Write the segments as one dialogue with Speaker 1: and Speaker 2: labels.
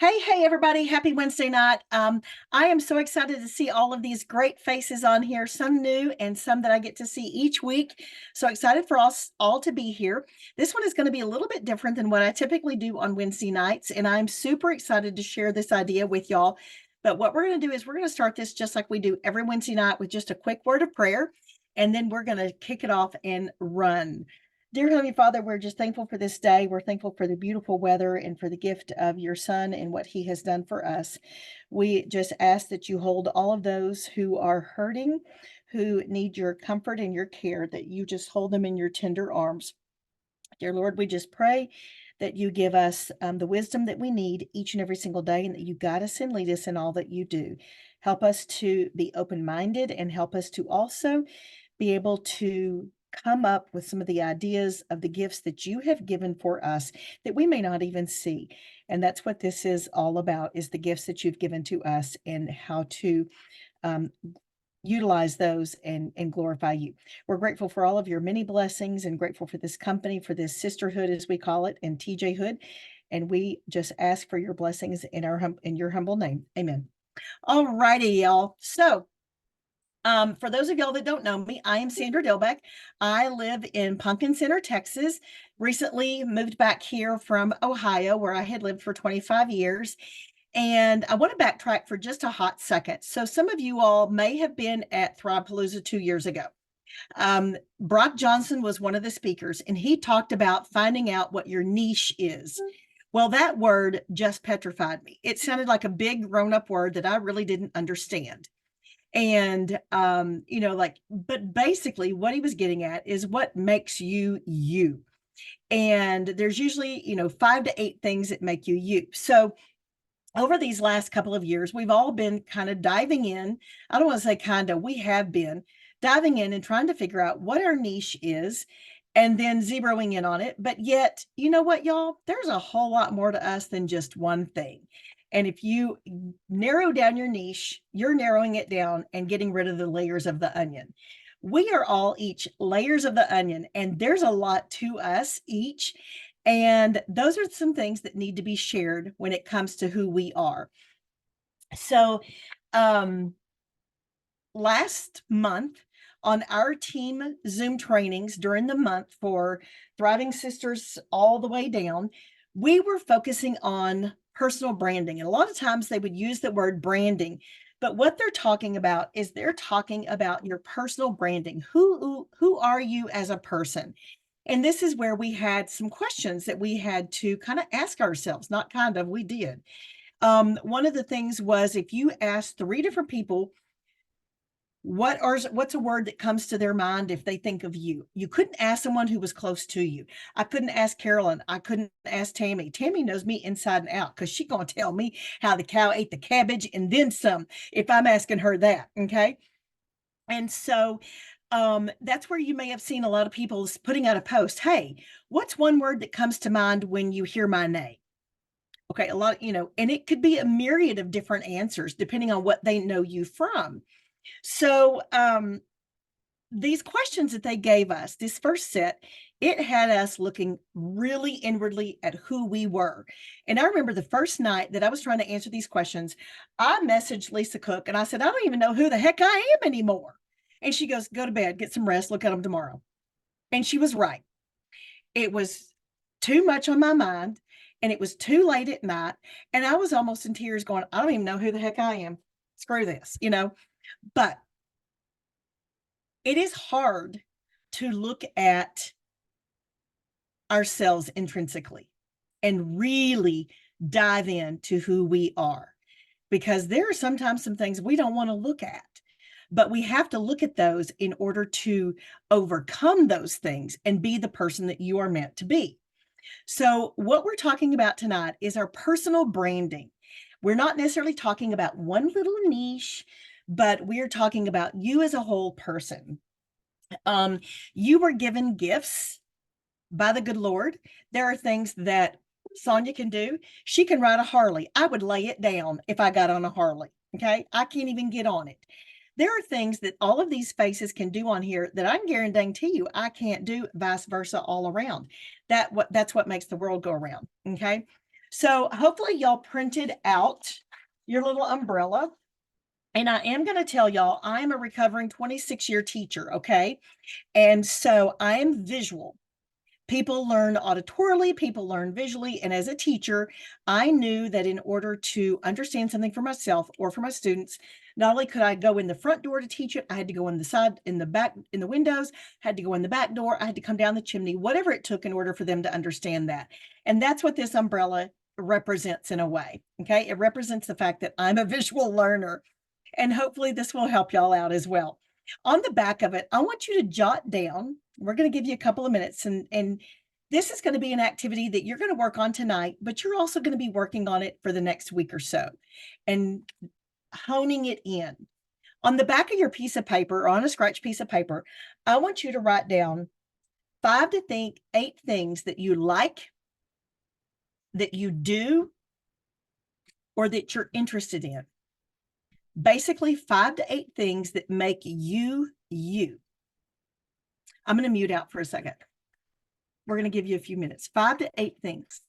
Speaker 1: Hey, everybody. Happy Wednesday night. I am so excited to see all of these great faces on here, some new and some that I get to see each week. So excited for us all to be here. This one is going to be a little bit different than what I typically do on Wednesday nights, and I'm super excited to share this idea with y'all. But what we're going to do is we're going to start this just like we do every Wednesday night with just a quick word of prayer, and then we're going to kick it off and run. Dear Heavenly Father, we're just thankful for this day. We're thankful for the beautiful weather and for the gift of your son and what he has done for us. We just ask that you hold all of those who are hurting, who need your comfort and your care, that you just hold them in your tender arms. Dear Lord, we just pray that you give us the wisdom that we need each and every single day, and that you guide us and lead us in all that you do. Help us to be open minded, and help us to also be able to come up with some of the ideas of the gifts that you have given for us that we may not even see. And that's what this is all about, is the gifts that you've given to us and how to um, utilize those and glorify you. We're grateful for all of your many blessings and grateful for this company, for this sisterhood, as we call it, and TJ Hood. And we just ask for your blessings in in your humble name. Amen. All righty, y'all. So for those of y'all that don't know me, I am Sandra Dilbeck. I live in Pumpkin Center, Texas. Recently moved back here from Ohio, where I had lived for 25 years. And I want to backtrack for just a hot second. So some of you all may have been at Thrivepalooza 2 years ago. Brock Johnson was one of the speakers, and he talked about finding out what your niche is. Well, that word just petrified me. It sounded like a big grown up word that I really didn't understand. And, but basically what he was getting at is what makes you you. And there's usually, 5 to 8 things that make you you. So over these last couple of years, we've all been kind of diving in. I don't want to say kind of, we have been diving in and trying to figure out what our niche is and then zeroing in on it. But yet, you know what, y'all? There's a whole lot more to us than just one thing. And if you narrow down your niche, you're narrowing it down and getting rid of the layers of the onion. We are all each layers of the onion, and there's a lot to us each. And those are some things that need to be shared when it comes to who we are. So, last month on our team Zoom trainings during the month for Thriving Sisters all the way down, we were focusing on personal branding. And a lot of times they would use the word branding, but what they're talking about is they're talking about your personal branding. Who are you as a person? And this is where we had some questions that we had to kind of ask ourselves, not kind of, we did. One of the things was, if you ask 3 different people, what's a word that comes to their mind if they think of you? You couldn't ask someone who was close to you. I couldn't ask Carolyn. I couldn't ask Tammy. Tammy knows me inside and out because she's going to tell me how the cow ate the cabbage and then some if I'm asking her that. Okay. And so that's where you may have seen a lot of people putting out a post. Hey, what's one word that comes to mind when you hear my name? Okay, a lot, and it could be a myriad of different answers depending on what they know you from. So these questions that they gave us, this first set, it had us looking really inwardly at who we were. And I remember the first night that I was trying to answer these questions, I messaged Lisa Cook and I said, I don't even know who the heck I am anymore. And she goes, go to bed, get some rest, look at them tomorrow. And she was right. It was too much on my mind, and it was too late at night. And I was almost in tears going, I don't even know who the heck I am. Screw this. But it is hard to look at ourselves intrinsically and really dive into who we are, because there are sometimes some things we don't want to look at, but we have to look at those in order to overcome those things and be the person that you are meant to be. So what we're talking about tonight is our personal branding. We're not necessarily talking about one little niche, but we're talking about you as a whole person. You were given gifts by the good Lord. There are things that Sonia can do. She can ride a Harley. I would lay it down if I got on a Harley. Okay. I can't even get on it. There are things that all of these faces can do on here that I'm guaranteeing you I can't do, vice versa, all around. That's what makes the world go around. Okay. So hopefully y'all printed out your little umbrella. And I am going to tell y'all, I'm a recovering 26-year teacher, okay? And so I am visual. People learn auditorily, people learn visually. And as a teacher, I knew that in order to understand something for myself or for my students, not only could I go in the front door to teach it, I had to go in the side, in the back, in the windows, had to go in the back door, I had to come down the chimney, whatever it took in order for them to understand that. And that's what this umbrella represents in a way. Okay. It represents the fact that I'm a visual learner. And hopefully this will help y'all out as well. On the back of it, I want you to jot down, we're going to give you a couple of minutes, and this is going to be an activity that you're going to work on tonight, but you're also going to be working on it for the next week or so and honing it in. On the back of your piece of paper, or on a scratch piece of paper, I want you to write down 8 things that you like, that you do, or that you're interested in. Basically 5 to 8 things that make you, you. I'm going to mute out for a second. We're going to give you a few minutes. 5 to 8 things.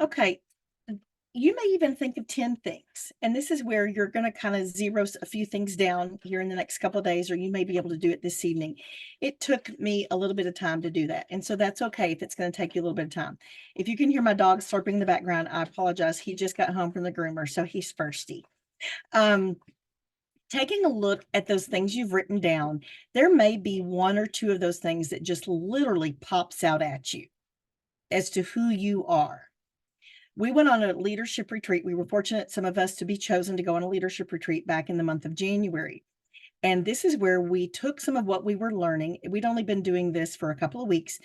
Speaker 1: Okay. You may even think of 10 things. And this is where you're going to kind of zero a few things down here in the next couple of days, or you may be able to do it this evening. It took me a little bit of time to do that. And so that's okay if it's going to take you a little bit of time. If you can hear my dog slurping in the background, I apologize. He just got home from the groomer, so he's thirsty. Taking a look at those things you've written down, there may be 1 or 2 of those things that just literally pops out at you as to who you are. We went on a leadership retreat. We were fortunate, some of us, to be chosen to go on a leadership retreat back in the month of January. And this is where we took some of what we were learning. We'd only been doing this for a couple of weeks,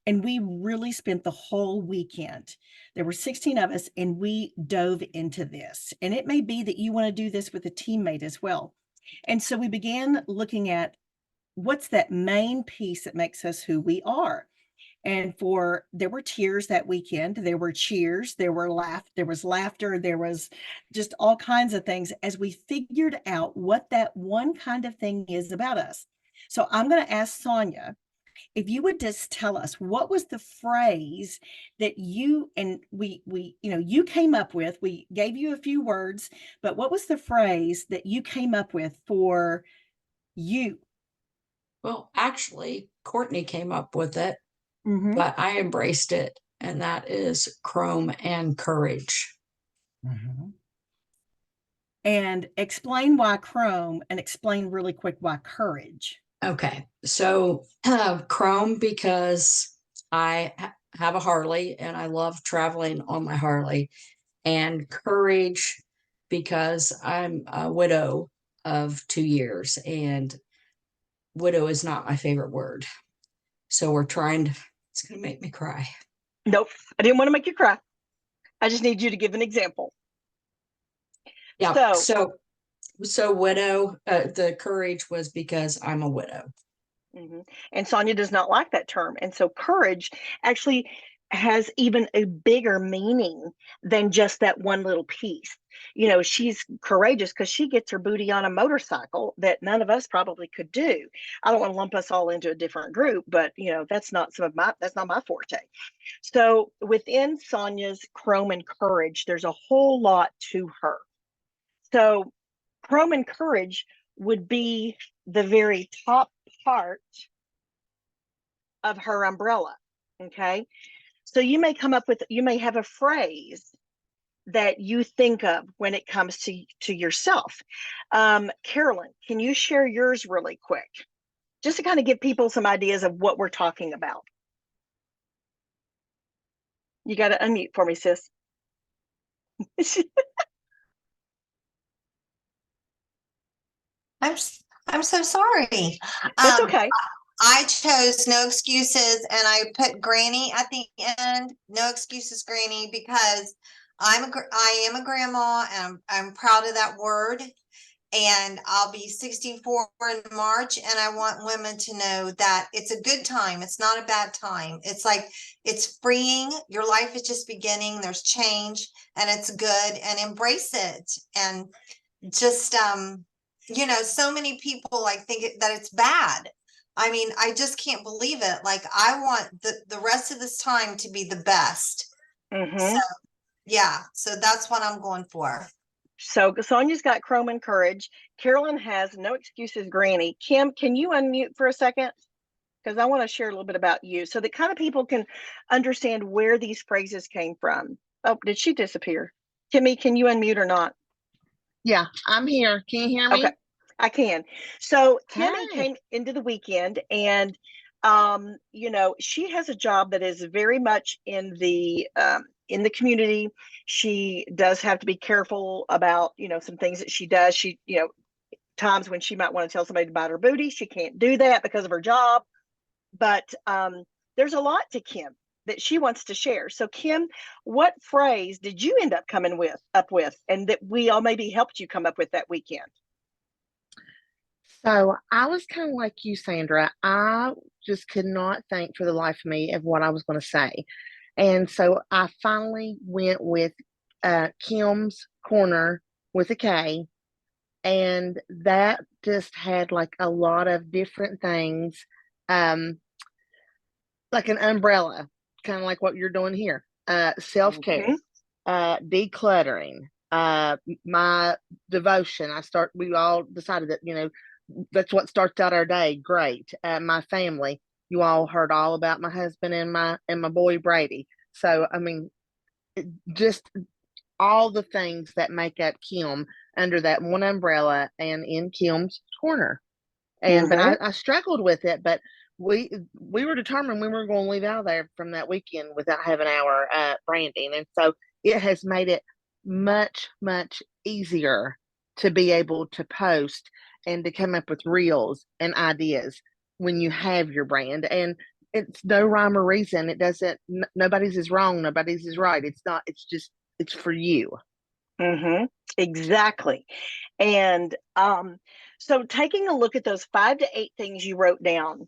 Speaker 1: and we really spent the whole weekend. There were 16 of us, and we dove into this. And it may be that you want to do this with a teammate as well. And so we began looking at what's that main piece that makes us who we are. And there were tears that weekend, there were cheers, there was laughter, there was just all kinds of things as we figured out what that one kind of thing is about us. So I'm going to ask Sonia if you would just tell us what was the phrase that you and we you came up with. We gave you a few words, but what was the phrase that you came up with for you?
Speaker 2: Well, actually, Courtney came up with it,
Speaker 1: Mm-hmm.
Speaker 2: but I embraced it, and that is Chrome and Courage.
Speaker 1: Mm-hmm. And explain why Chrome, and explain really quick why Courage.
Speaker 2: Okay, so Chrome because I have a Harley and I love traveling on my Harley. And courage, because I'm a widow of 2 years, and widow is not my favorite word. So we're trying to, it's going to make me cry.
Speaker 3: Nope, I didn't want to make you cry. I just need you to give an example.
Speaker 2: Yeah.
Speaker 3: So,
Speaker 2: So widow, the courage was because I'm a widow.
Speaker 3: And Sonia does not like that term. And so courage actually has even a bigger meaning than just that one little piece. You know, she's courageous because she gets her booty on a motorcycle that none of us probably could do. I don't want to lump us all into a different group, but you know, that's not my forte. So within Sonia's Chrome and Courage, there's a whole lot to her. So Chrome and Courage would be the very top part of her umbrella. Okay. So you may have a phrase that you think of when it comes to yourself. Carolyn, can you share yours really quick? Just to kind of give people some ideas of what we're talking about. You got to unmute for me, sis.
Speaker 4: I'm so sorry.
Speaker 3: That's okay.
Speaker 4: I chose no excuses and I put granny at the end. No excuses, granny, because I am a grandma and I'm proud of that word. And I'll be 64 in March, and I want women to know that it's a good time. It's not a bad time. It's like, it's freeing. Your life is just beginning. There's change and it's good, and embrace it. And just, so many people like think that it's bad. I mean, I just can't believe it. Like, I want the rest of this time to be the best. So, yeah, so that's what I'm going for.
Speaker 3: So Sonia's got Chrome and Courage. Carolyn has no excuses, granny. Kim, can you unmute for a second? Because I want to share a little bit about you so that kind of people can understand where these phrases came from. Oh, did she disappear? Kimmy, can you unmute or not?
Speaker 5: Yeah, I'm here. Can you hear me?
Speaker 3: Okay, I can. So Kimmy
Speaker 5: Hi.
Speaker 3: came into the weekend, and she has a job that is very much in the community. She does have to be careful about some things that she does. She times when she might want to tell somebody about her booty, she can't do that because of her job. But there's a lot to Kim that she wants to share. So Kim, what phrase did you end up coming up with, and that we all maybe helped you come up with that weekend?
Speaker 5: So I was kind of like you, Sandra. I just could not think for the life of me of what I was going to say. And so I finally went with Kim's Corner with a K. And that just had like a lot of different things, like an umbrella, kind of like what you're doing here. Self-care, decluttering, my devotion. We all decided that, that's what starts out our day. Great. My family, you all heard all about my husband and my boy Brady. So, I mean, just all the things that make up Kim under that one umbrella and in Kim's Corner. And but I struggled with it, but we were determined we were going to leave out of there from that weekend without having our branding. And so it has made it much, much easier to be able to post and to come up with reels and ideas when you have your brand. And it's no rhyme or reason. It doesn't, nobody's is wrong, nobody's is right. It's not, it's for you.
Speaker 3: Exactly. And so taking a look at those 5 to 8 things you wrote down,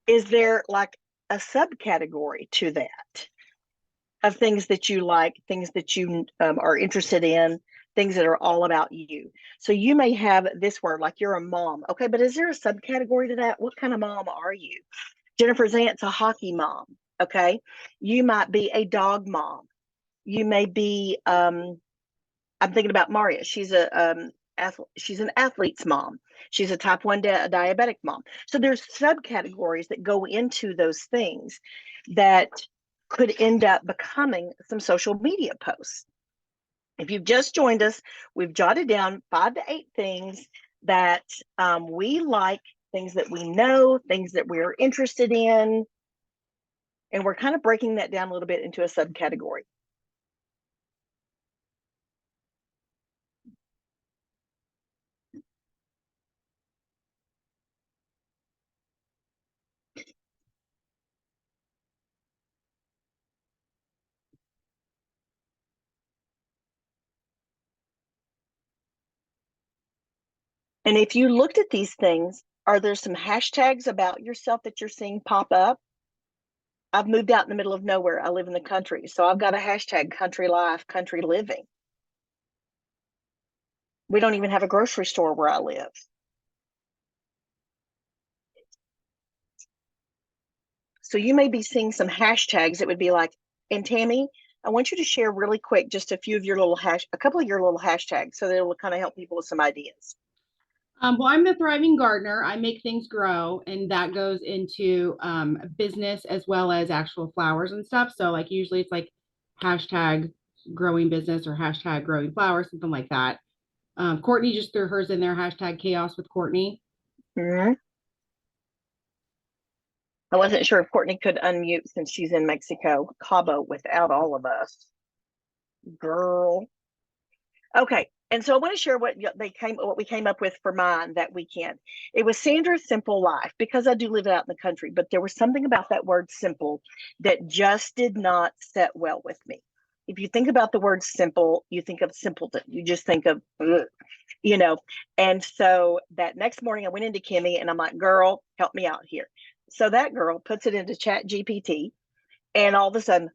Speaker 3: is there like a subcategory to that of things that you like, things that you are interested in, things that are all about you? So you may have this word, like you're a mom. Okay, but is there a subcategory to that? What kind of mom are you? Jennifer's aunt's a hockey mom. Okay, you might be a dog mom. You may be I'm thinking about Maria. She's an athlete's mom. She's a type 1 diabetic mom. So there's subcategories that go into those things that could end up becoming some social media posts. If you've just joined us, we've jotted down 5 to 8 things that we like, things that we know, things that we're interested in. And we're kind of breaking that down a little bit into a subcategory. And if you looked at these things, are there some hashtags about yourself that you're seeing pop up? I've moved out in the middle of nowhere. I live in the country. So I've got a hashtag country life, country living. We don't even have a grocery store where I live. So you may be seeing some hashtags that would be like, and Tammy, I want you to share really quick just a few of your little a couple of your little hashtags so that it will kind of help people with some ideas.
Speaker 6: Well, I'm the thriving gardener. I make things grow, and that goes into business as well as actual flowers and stuff. So, like, usually it's like hashtag growing business or hashtag growing flowers, something like that. Courtney just threw hers in there, hashtag chaos with Courtney.
Speaker 3: Mm-hmm. I wasn't sure if Courtney could unmute since she's in Mexico, Cabo, without all of us. Girl. Okay. And so I want to share what we came up with for mine that weekend. It was Sandra's Simple Life, because I do live out in the country, but there was something about that word simple that just did not set well with me. If you think about the word simple, you think of simpleton. You just think of, you know. And so that next morning I went into Kimmy and I'm like, girl, help me out here. So that girl puts it into Chat GPT, and all of a sudden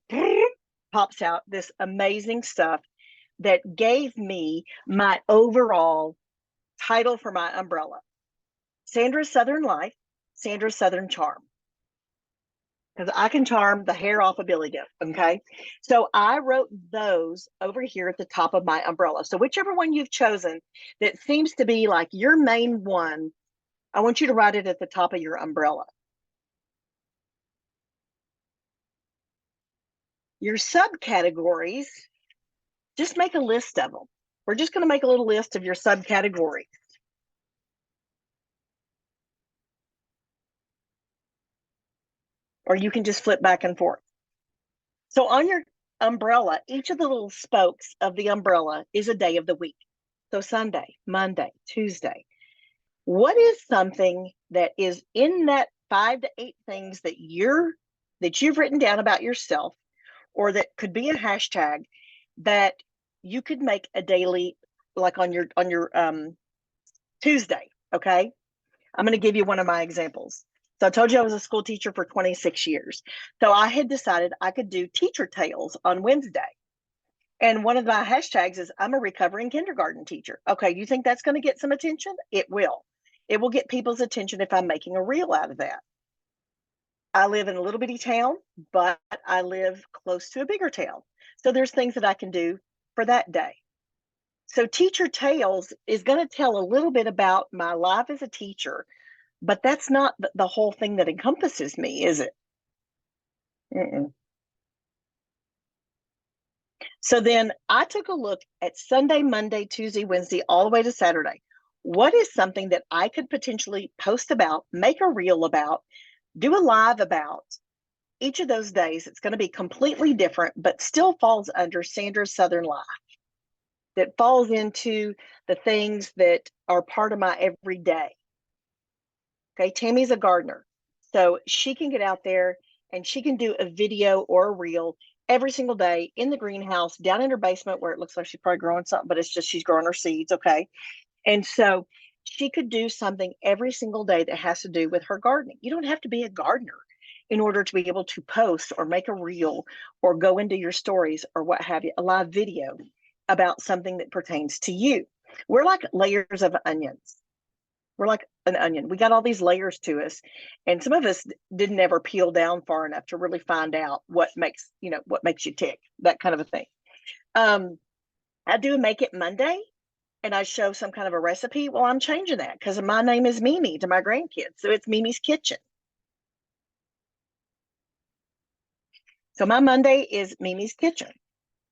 Speaker 3: pops out this amazing stuff that gave me my overall title for my umbrella: Sandra's Southern Life, Sandra's Southern Charm. Because I can charm the hair off of Billy Goat. Okay. So I wrote those over here at the top of my umbrella. So whichever one you've chosen that seems to be like your main one, I want you to write it at the top of your umbrella. Your subcategories, just make a list of them. We're just going to make a little list of your subcategories. Or you can just flip back and forth. So on your umbrella, each of the little spokes of the umbrella is a day of the week. So Sunday, Monday, Tuesday. What is something that is in that 5 to 8 things that you've written down about yourself, or that could be a hashtag that you could make a daily, like on your Tuesday? Okay. I'm going to give you one of my examples. So I told you I was a school teacher for 26 years. So I had decided I could do teacher tales on Wednesday. And one of my hashtags is I'm a recovering kindergarten teacher. Okay, you think that's going to get some attention? It will. It will get people's attention if I'm making a reel out of that. I live in a little bitty town, but I live close to a bigger town. So there's things that I can do for that day. So Teacher Tales is going to tell a little bit about my life as a teacher, but that's not the whole thing that encompasses me, is it? Mm-mm. So then I took a look at Sunday, Monday, Tuesday, Wednesday, all the way to Saturday. What is something that I could potentially post about, make a reel about, do a live about each of those days? It's going to be completely different, but still falls under Sandra's Southern Life, that falls into the things that are part of my everyday. Okay, Tammy's a gardener, so she can get out there and she can do a video or a reel every single day in the greenhouse, down in her basement where it looks like she's probably growing something, but it's just she's growing her seeds. Okay. And so she could do something every single day that has to do with her gardening. You don't have to be a gardener in order to be able to post or make a reel or go into your stories or what have you, a live video about something that pertains to you. We're like layers of onions. We're like an onion. We got all these layers to us, and some of us didn't ever peel down far enough to really find out what makes you tick, that kind of a thing. I do Make It Monday, and I show some kind of a recipe. Well, I'm changing that because my name is Mimi to my grandkids, so it's Mimi's Kitchen. So my Monday is Mimi's Kitchen.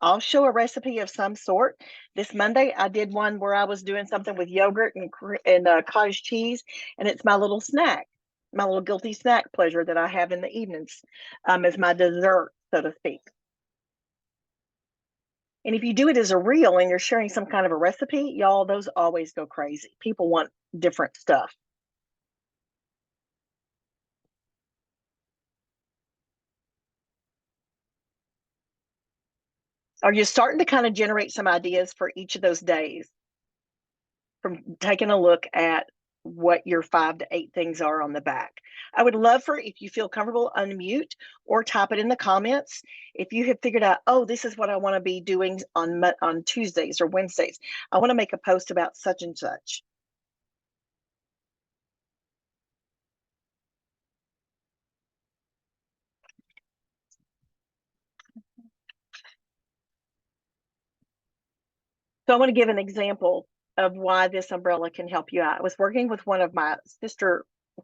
Speaker 3: I'll show a recipe of some sort. This Monday, I did one where I was doing something with yogurt and cottage cheese, and it's my little snack. my little guilty snack pleasure that I have in the evenings, as my dessert, so to speak. And if you do it as a reel and you're sharing some kind of a recipe, y'all, those always go crazy. People want different stuff. Are you starting to kind of generate some ideas for each of those days from taking a look at what your 5 to 8 things are on the back? I would love for, if you feel comfortable, unmute or type it in the comments. If you have figured out, oh, this is what I want to be doing on Tuesdays or Wednesdays. I want to make a post about such and such. So I want to give an example of why this umbrella can help you out. I was working with one of my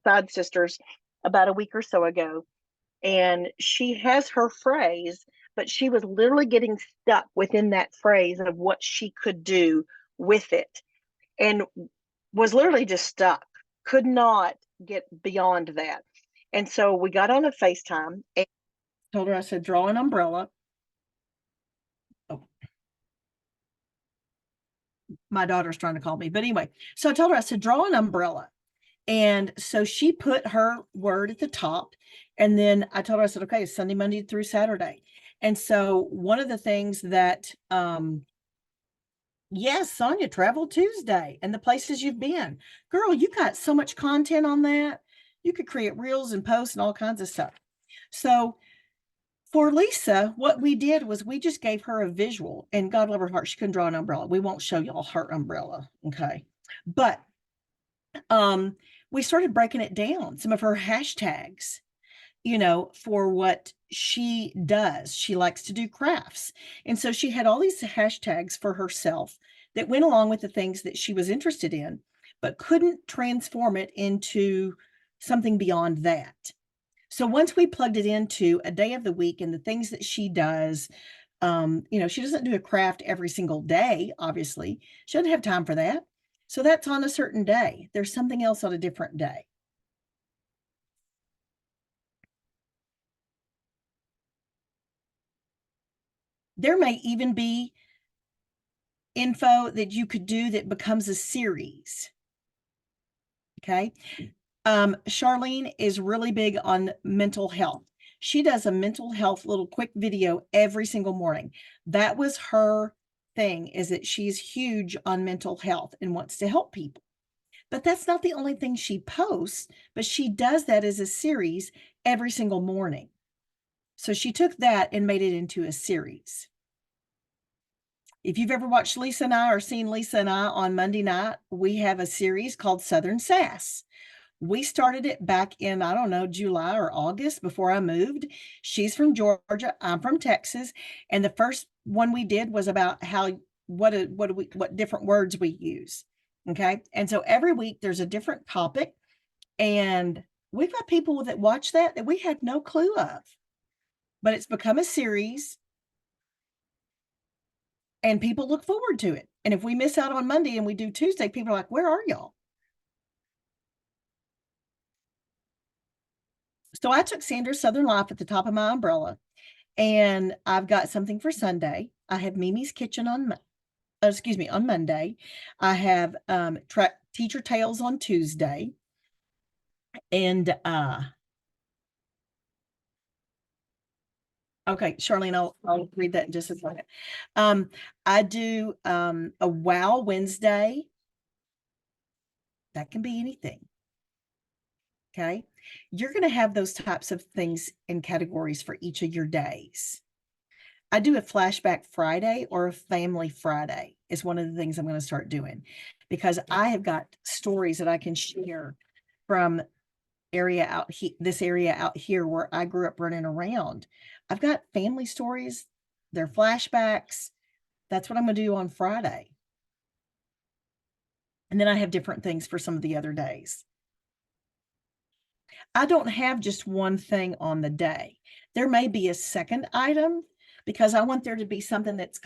Speaker 3: side sisters about a week or so ago, and she has her phrase, but she was literally getting stuck within that phrase of what she could do with it, and was literally just stuck, could not get beyond that. And so we got on a FaceTime and
Speaker 1: Told her, I said, draw an umbrella. Oh, my daughter's trying to call me, but anyway, so I told her, I said, draw an umbrella. And so she put her word at the top. And then I told her, I said, okay, it's Sunday, Monday through Saturday. And so one of the things that, yes, Sonia, Travel Tuesday and the places you've been. Girl, you got so much content on that. You could create reels and posts and all kinds of stuff. So for Lisa, what we did was we just gave her a visual, and God love her heart, she couldn't draw an umbrella. We won't show y'all her umbrella. Okay. But we started breaking it down, some of her hashtags, for what she does. She likes to do crafts. And so she had all these hashtags for herself that went along with the things that she was interested in, but couldn't transform it into something beyond that. So once we plugged it into a day of the week and the things that she does, she doesn't do a craft every single day, obviously. She doesn't have time for that. So that's on a certain day. There's something else on a different day. There may even be info that you could do that becomes a series. Okay. Charlene is really big on mental health. She does a mental health little quick video every single morning. That was her thing, is that she's huge on mental health and wants to help people. But that's not the only thing she posts, but she does that as a series every single morning. So she took that and made it into a series. If you've ever watched Lisa and I or seen Lisa and I on Monday night, we have a series called Southern Sass. We started it back in, I don't know, July or August before I moved. She's from Georgia, I'm from Texas. And the first one we did was about what different words we use. Okay. And so every week there's a different topic, and we've got people that watch that we had no clue of, but it's become a series and people look forward to it. And if we miss out on Monday and we do Tuesday, people are like, where are y'all? So I took Sandra's Southern Life at the top of my umbrella, and I've got something for Sunday. I have Mimi's Kitchen on Monday. I have Teacher Tales on Tuesday. And okay, Charlene, I'll read that in just a second. I do a Wow Wednesday. That can be anything. Okay. You're going to have those types of things in categories for each of your days. I do a Flashback Friday or a Family Friday is one of the things I'm going to start doing, because I have got stories that I can share from this area out here where I grew up running around. I've got family stories. They're flashbacks. That's what I'm going to do on Friday. And then I have different things for some of the other days. I don't have just one thing on the day. There may be a second item, because I want there to be something that's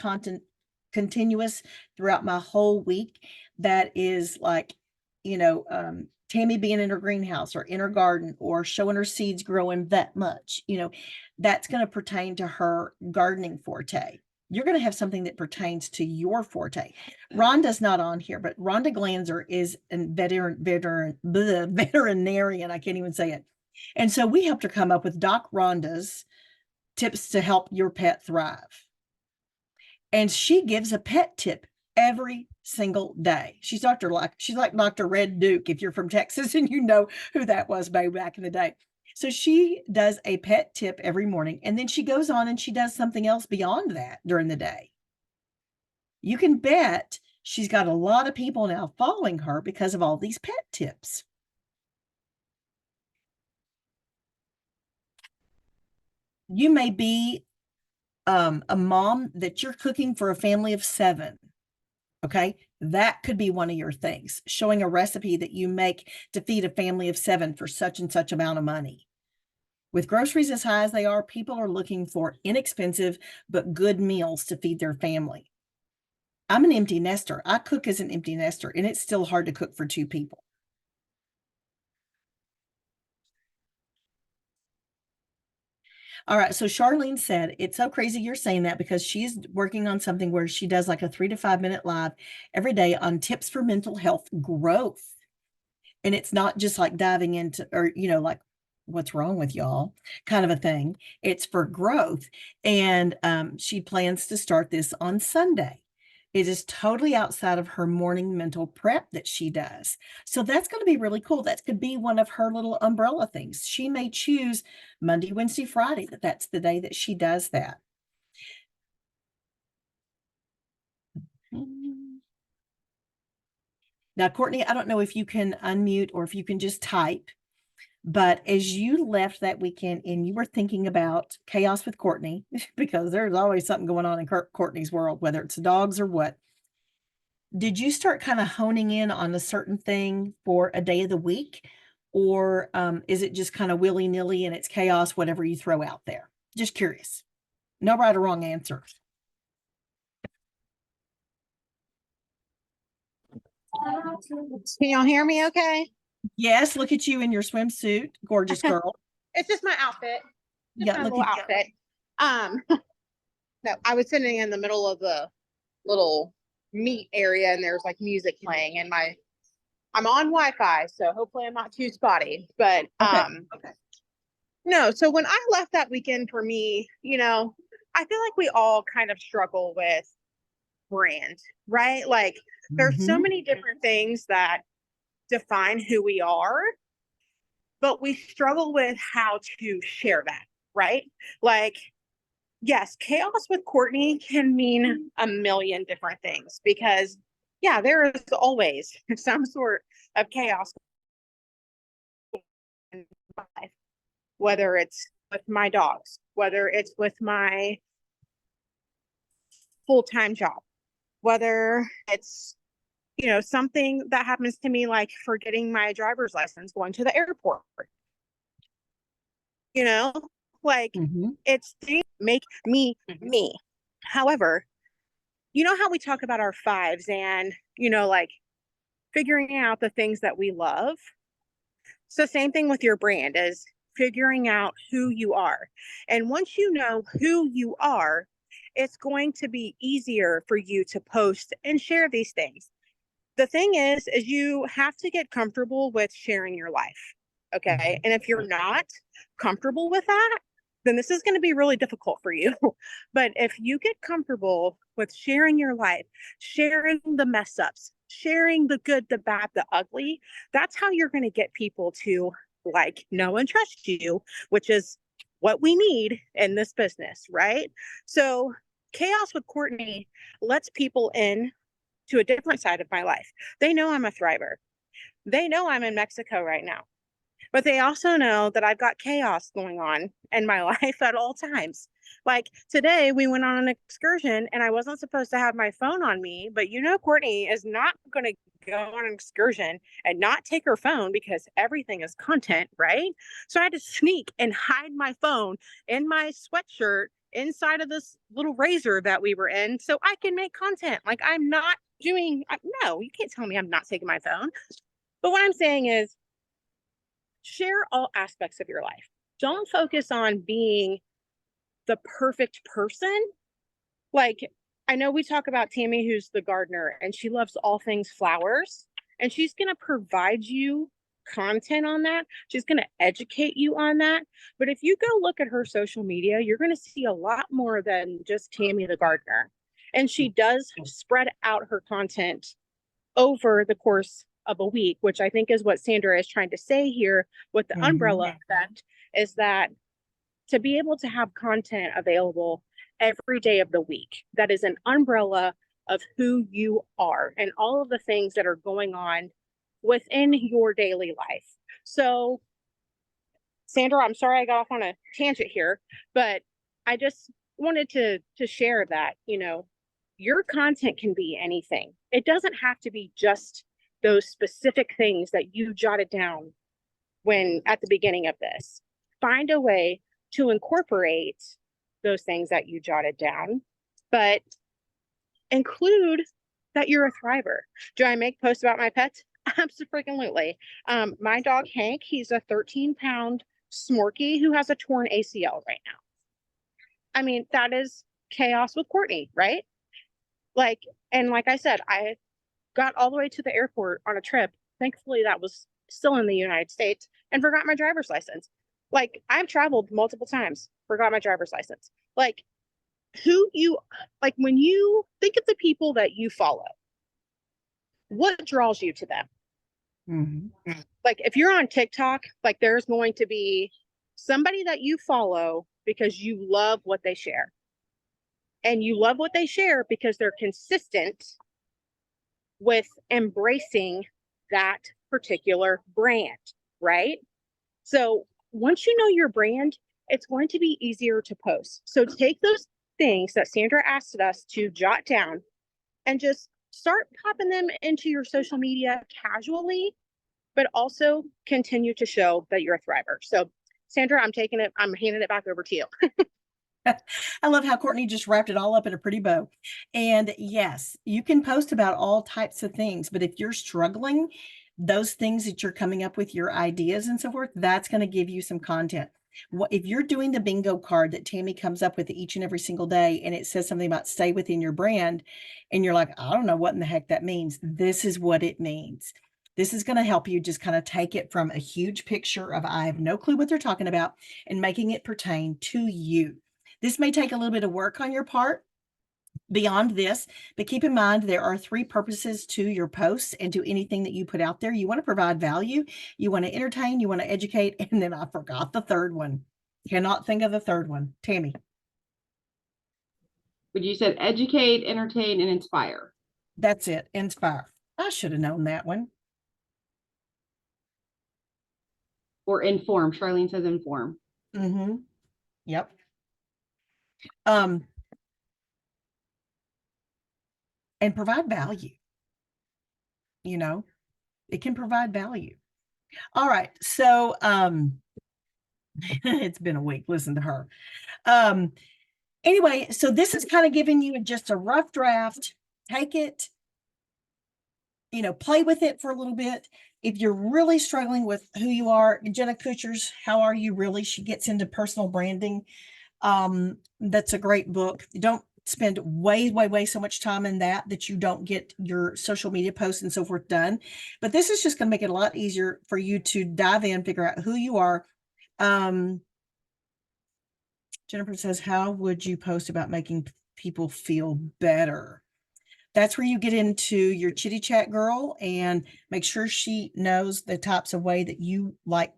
Speaker 1: continuous throughout my whole week. That is like, Tammy being in her greenhouse or in her garden or showing her seeds growing that much, that's going to pertain to her gardening forte. You're going to have something that pertains to your forte. Rhonda's not on here, but Rhonda Glanzer is a veterinarian. I can't even say it. And so we helped her come up with Doc Rhonda's tips to help your pet thrive. And she gives a pet tip every single day. She's like Dr. Red Duke, if you're from Texas and you know who that was back in the day. So she does a pet tip every morning, and then she goes on and she does something else beyond that during the day. You can bet she's got a lot of people now following her because of all these pet tips. You may be a mom that you're cooking for a family of 7. Okay, that could be one of your things, showing a recipe that you make to feed a family of 7 for such and such amount of money. With groceries as high as they are, people are looking for inexpensive but good meals to feed their family. I'm an empty nester. I cook as an empty nester, and it's still hard to cook for 2 people. All right, so Charlene said, it's so crazy you're saying that because she's working on something where she does like a 3 to 5 minute live every day on tips for mental health growth. And it's not just like diving into, or, like, what's wrong with y'all kind of a thing. It's for growth. And she plans to start this on Sunday. It is totally outside of her morning mental prep that she does. So that's going to be really cool. That could be one of her little umbrella things. She may choose Monday, Wednesday, Friday, that's the day that she does that. Now, Courtney, I don't know if you can unmute or if you can just type, but as you left that weekend and you were thinking about Chaos with Courtney, because there's always something going on in Courtney's world, whether it's dogs or what, did you start kind of honing in on a certain thing for a day of the week? Or is it just kind of willy-nilly and it's chaos, whatever you throw out there? Just curious. No right or wrong answer.
Speaker 7: Can y'all hear me okay?
Speaker 1: Yes, look at you in your swimsuit. Gorgeous girl.
Speaker 7: It's just my outfit. Just
Speaker 1: Yeah,
Speaker 7: my
Speaker 1: look
Speaker 7: little
Speaker 1: at
Speaker 7: outfit. No, I was sitting in the middle of the little meat area and there's like music playing and I'm on Wi-Fi, so hopefully I'm not too spotty. But
Speaker 1: Okay.
Speaker 7: no, so when I left that weekend for me, I feel like we all kind of struggle with brand, right? Like there's so
Speaker 1: Mhm.
Speaker 7: many different things that define who we are, but we struggle with how to share that, right? Like, yes, chaos with Courtney can mean a million different things because, yeah, there is always some sort of chaos in my life, whether it's with my dogs, whether it's with my full-time job, whether it's something that happens to me like forgetting my driver's license going to the airport. Like
Speaker 1: Mhm.
Speaker 7: it's things make me me. However, you know how we talk about our 5s and like figuring out the things that we love. So same thing with your brand is figuring out who you are. And once you know who you are, it's going to be easier for you to post and share these things. The thing is you have to get comfortable with sharing your life. Okay. And if you're not comfortable with that, then this is going to be really difficult for you. But if you get comfortable with sharing your life, sharing the mess ups, sharing the good, the bad, the ugly, that's how you're going to get people to like, know, and trust you, which is what we need in this business. Right. So Chaos with Courtney lets people in to a different side of my life. They know I'm a thriver. They know I'm in Mexico right now, but they also know that I've got chaos going on in my life at all times. Like today, we went on an excursion and I wasn't supposed to have my phone on me, but Courtney is not going to go on an excursion and not take her phone because everything is content, right? So I had to sneak and hide my phone in my sweatshirt inside of this little razor that we were in so I can make content. Like I'm not no, you can't tell me I'm not taking my phone. But what I'm saying is share all aspects of your life. Don't focus on being the perfect person. Like, I know we talk about Tammy, who's the gardener, and she loves all things flowers, and she's going to provide you content on that. She's going to educate you on that. But if you go look at her social media, you're going to see a lot more than just Tammy the gardener. And she does spread out her content over the course of a week, which I think is what Sandra is trying to say here with the umbrella effect, is that to be able to have content available every day of the week that is an umbrella of who you are and all of the things that are going on within your daily life. So, Sandra, I'm sorry I got off on a tangent here, but I just wanted to share that, you know, your content can be anything. It doesn't have to be just those specific things that you jotted down when at the beginning of this. Find a way to incorporate those things that you jotted down, but include that you're a thriver. Do I make posts about my pets? Absolutely. My dog Hank, he's a 13-pound Smorky who has a torn ACL right now. I mean, that is chaos with Courtney, right? Like, and like I said, I got all the way to the airport on a trip. Thankfully, that was still in the United States, and forgot my driver's license. Like, I've traveled multiple times, forgot my driver's license. Like, when you think of the people that you follow, what draws you to them? Like, if you're on TikTok, like, there's going to be somebody that you follow because you love what they share. And you love what they share because they're consistent with embracing that particular brand, right? So once you know your brand, it's going to be easier to post. So take those things that Sandra asked us to jot down and just start popping them into your social media casually, but also continue to show that you're a thriver. So Sandra, I'm handing it back over to you.
Speaker 1: I love how Courtney just wrapped it all up in a pretty bow. And yes, you can post about all types of things, but if you're struggling, those things that you're coming up with, your ideas and so forth, that's going to give you some content. If you're doing the bingo card that Tammy comes up with each and every single day, and it says something about stay within your brand, and you're like, I don't know what in the heck that means. This is what it means. This is going to help you just kind of take it from a huge picture of I have no clue what they're talking about and making it pertain to you. This may take a little bit of work on your part beyond this, but keep in mind there are 3 purposes to your posts and to anything that you put out there. You want to provide value, you want to entertain, you want to educate, and then I forgot the third one. Cannot think of the third one. Tammy.
Speaker 6: But you said educate, entertain, and inspire.
Speaker 1: That's it. Inspire. I should have known that one.
Speaker 6: Or inform. Charlene says inform.
Speaker 1: Yep. And provide value. You know, it can provide value. All right. So, it's been a week. Listen to her. Anyway, so this is kind of giving you just a rough draft. Take it, you know, play with it for a little bit. If you're really struggling with who you are, Jenna Kutcher's How Are You Really? She gets into personal branding. That's a great book. Don't spend way so much time in that you don't get your social media posts and so forth done. But this is just going to make it a lot easier for you to dive in, figure out who you are. Jennifer says, how would you post about making people feel better? That's where you get into your chitty chat girl and make sure she knows the types of way that you like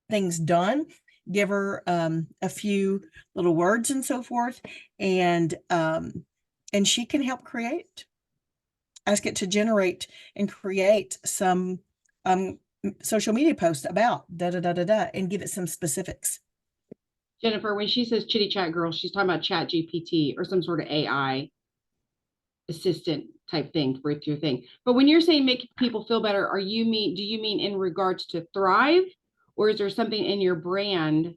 Speaker 1: things done. Give her a few little words and so forth, and she can help create. Ask it to generate and create some social media posts about and give it some specifics.
Speaker 6: Jennifer, when she says chitty chat girl, she's talking about Chat GPT or some sort of AI assistant type thing for your thing. But when you're saying make people feel better, do you mean in regards to Thrive, or is there something in your brand?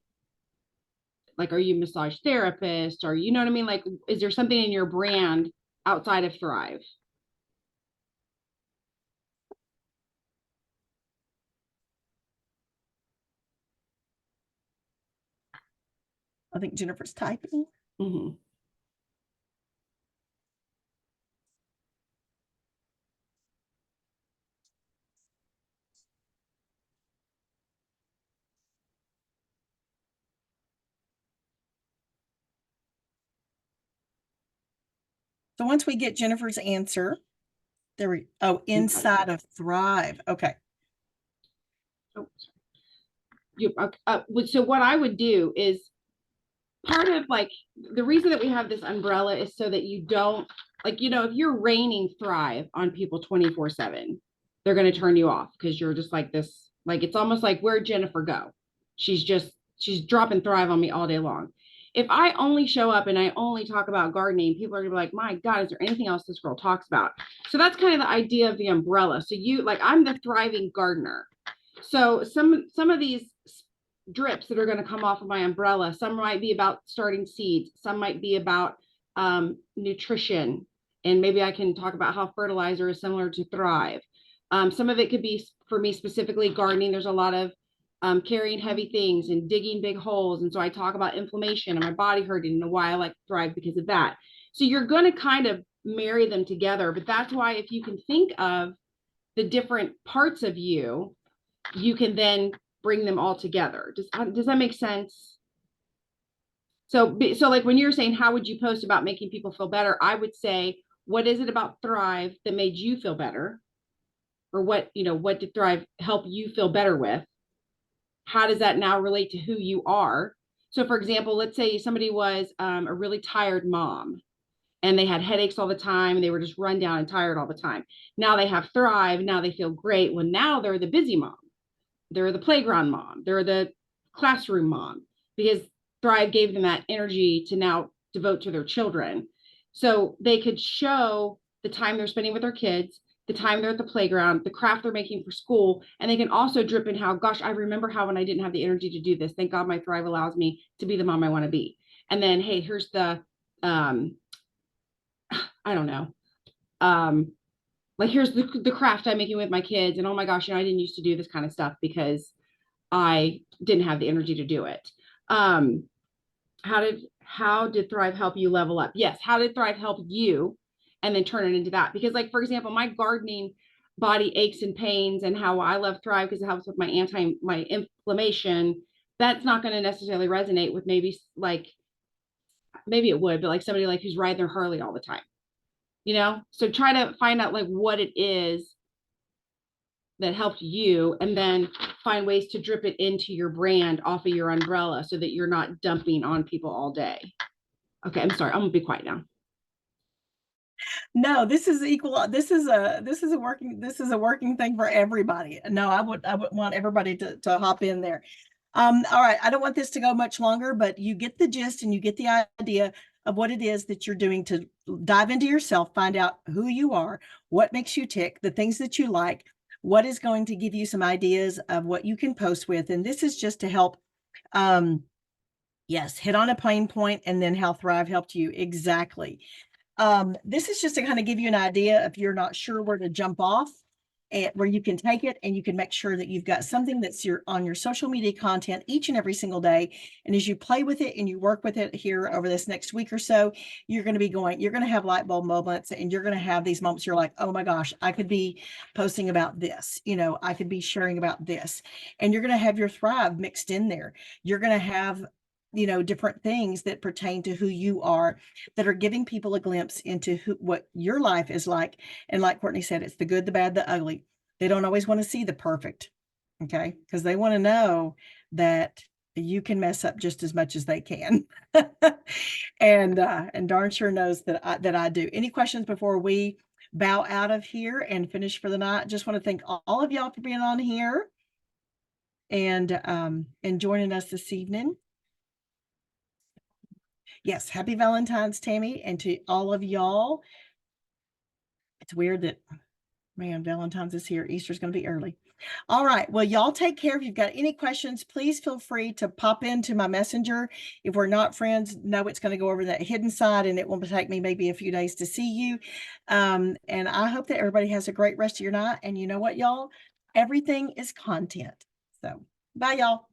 Speaker 6: Like, are you a massage therapist, or you know what I mean? Like, is there something in your brand outside of Thrive?
Speaker 1: think Jennifer's typing.
Speaker 6: Mhm.
Speaker 1: So once we get Jennifer's answer, inside of Thrive. Okay.
Speaker 6: Oh, so what I would do is part of like the reason that we have this umbrella is so that you don't like, if you're raining Thrive on people 24/7, they're going to turn you off because you're just like this. Like, it's almost like, where'd Jennifer go? She's dropping Thrive on me all day long. If I only show up and I only talk about gardening, people are gonna be like, my God, is there anything else this girl talks about? So that's kind of the idea of the umbrella. So I'm the thriving gardener. So some of these drips that are going to come off of my umbrella, some might be about starting seeds, some might be about nutrition, and maybe I can talk about how fertilizer is similar to Thrive. Some of it could be for me specifically gardening. There's a lot of carrying heavy things and digging big holes, and so I talk about inflammation and my body hurting and why I like Thrive because of that. So you're going to kind of marry them together, but that's why if you can think of the different parts of you, you can then bring them all together. Does that make sense? So like when you're saying, how would you post about making people feel better? I would say, what is it about Thrive that made you feel better? Or what did Thrive help you feel better with? How does that now relate to who you are? So for example, let's say somebody was a really tired mom and they had headaches all the time and they were just run down and tired all the time. Now they have Thrive. Now they feel great. Well, now they're the busy mom. They're the playground mom. They're the classroom mom because Thrive gave them that energy to now devote to their children. So they could show the time they're spending with their kids, the time they're at the playground, the craft they're making for school. And they can also drip in how, gosh, I remember how when I didn't have the energy to do this, thank God my Thrive allows me to be the mom I want to be. And then, hey, here's the, I don't know. Like here's the craft I'm making with my kids, and oh my gosh, I didn't used to do this kind of stuff because I didn't have the energy to do it. How did Thrive help you level up? Yes, how did Thrive help you? And then turn it into that. Because like, for example, my gardening body aches and pains and how I love Thrive because it helps with my inflammation, that's not going to necessarily resonate with maybe it would, but like somebody like who's riding their Harley all the time. So try to find out like what it is that helped you and then find ways to drip it into your brand off of your umbrella so that you're not dumping on people all day. Okay, I'm sorry. I'm gonna be quiet now.
Speaker 1: No, this is equal. This is a working thing for everybody. No, I would want everybody to hop in there. All right. I don't want this to go much longer, but you get the gist and you get the idea of what it is that you're doing to dive into yourself, find out who you are, what makes you tick, the things that you like, what is going to give you some ideas of what you can post with. And this is just to help, yes, hit on a pain point and then how Thrive helped you. Exactly. This is just to kind of give you an idea if you're not sure where to jump off and where you can take it, and you can make sure that you've got something that's on your social media content each and every single day. And as you play with it and you work with it here over this next week or so, you're going to have light bulb moments, and you're going to have these moments you're like, oh my gosh, I could be posting about this, I could be sharing about this, and you're going to have your Thrive mixed in there. You're going to have different things that pertain to who you are that are giving people a glimpse into what your life is like. And like Courtney said, it's the good, the bad, the ugly. They don't always want to see the perfect. Okay. Because they want to know that you can mess up just as much as they can. and darn sure knows that I do. Any questions before we bow out of here and finish for the night? Just want to thank all of y'all for being on here and joining us this evening. Yes, happy Valentine's, Tammy, and to all of y'all. It's weird that, man, Valentine's is here. Easter's going to be early. All right. Well, y'all take care. If you've got any questions, please feel free to pop into my messenger. If we're not friends, know it's going to go over that hidden side, and it will take me maybe a few days to see you. And I hope that everybody has a great rest of your night. And you know what, y'all? Everything is content. So bye, y'all.